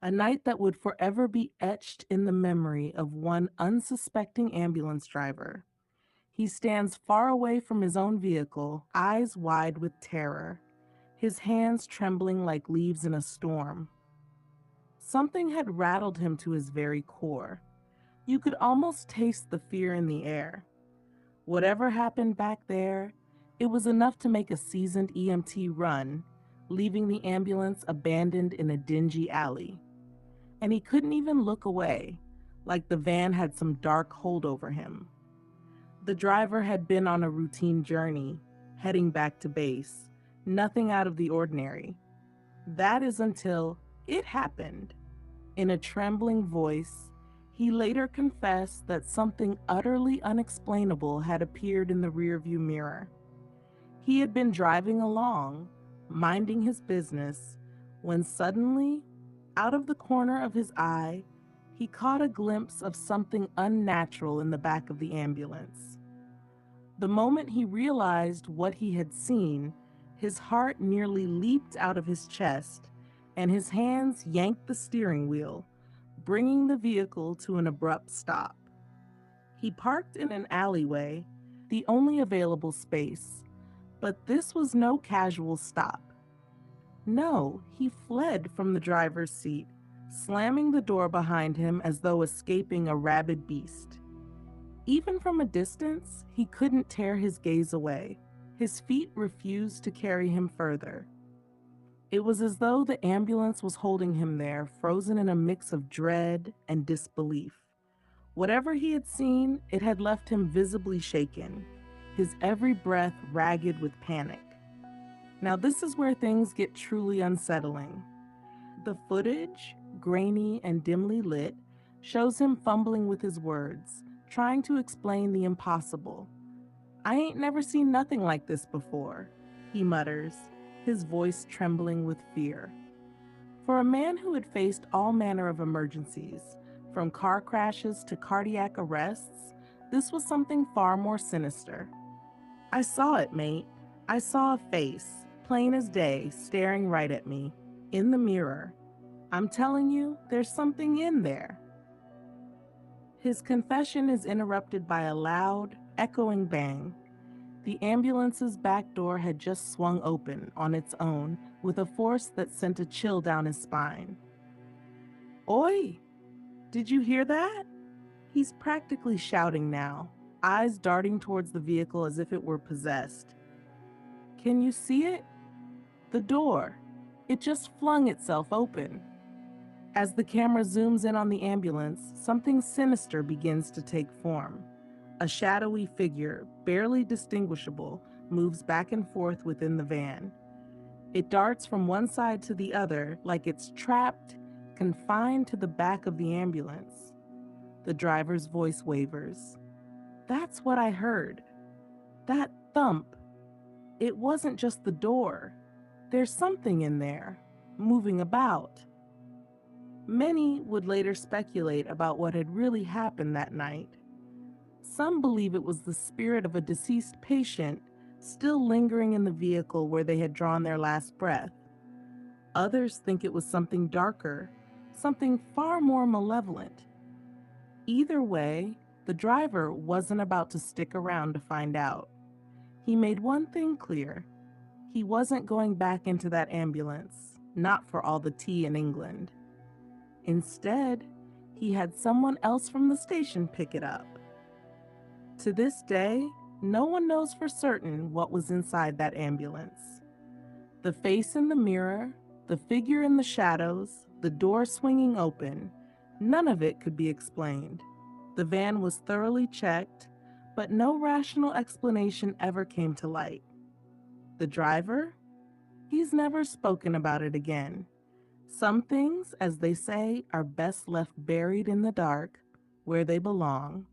a night that would forever be etched in the memory of one unsuspecting ambulance driver. He stands far away from his own vehicle, eyes wide with terror, his hands trembling like leaves in a storm. Something had rattled him to his very core. You could almost taste the fear in the air. Whatever happened back there, it was enough to make a seasoned EMT run, leaving the ambulance abandoned in a dingy alley. And he couldn't even look away, like the van had some dark hold over him. The driver had been on a routine journey, heading back to base, nothing out of the ordinary. That is until it happened. In a trembling voice, he later confessed that something utterly unexplainable had appeared in the rearview mirror. He had been driving along, minding his business, when suddenly, out of the corner of his eye, he caught a glimpse of something unnatural in the back of the ambulance. The moment he realized what he had seen, his heart nearly leaped out of his chest, and his hands yanked the steering wheel, bringing the vehicle to an abrupt stop. He parked in an alleyway, the only available space, but this was no casual stop. No, he fled from the driver's seat, slamming the door behind him as though escaping a rabid beast. Even from a distance, he couldn't tear his gaze away. His feet refused to carry him further. It was as though the ambulance was holding him there, frozen in a mix of dread and disbelief. Whatever he had seen, it had left him visibly shaken, his every breath ragged with panic. Now, this is where things get truly unsettling. The footage, grainy and dimly lit, shows him fumbling with his words, trying to explain the impossible. "I ain't never seen nothing like this before," he mutters, his voice trembling with fear. For a man who had faced all manner of emergencies, from car crashes to cardiac arrests, this was something far more sinister. "I saw it, mate. I saw a face, plain as day, staring right at me, in the mirror. I'm telling you, there's something in there." His confession is interrupted by a loud, echoing bang. The ambulance's back door had just swung open on its own with a force that sent a chill down his spine. "Oi! Did you hear that?" He's practically shouting now, eyes darting towards the vehicle as if it were possessed. "Can you see it? The door. It just flung itself open." As the camera zooms in on the ambulance, something sinister begins to take form. A shadowy figure, barely distinguishable, moves back and forth within the van. It darts from one side to the other like it's trapped, confined to the back of the ambulance. The driver's voice wavers. "That's what I heard. That thump. It wasn't just the door. There's something in there, moving about." Many would later speculate about what had really happened that night. Some believe it was the spirit of a deceased patient still lingering in the vehicle where they had drawn their last breath. Others think it was something darker, something far more malevolent. Either way, the driver wasn't about to stick around to find out. He made one thing clear. He wasn't going back into that ambulance, not for all the tea in England. Instead, he had someone else from the station pick it up. To this day, no one knows for certain what was inside that ambulance. The face in the mirror, the figure in the shadows, the door swinging open, none of it could be explained. The van was thoroughly checked, but no rational explanation ever came to light. The driver? He's never spoken about it again. Some things, as they say, are best left buried in the dark, where they belong.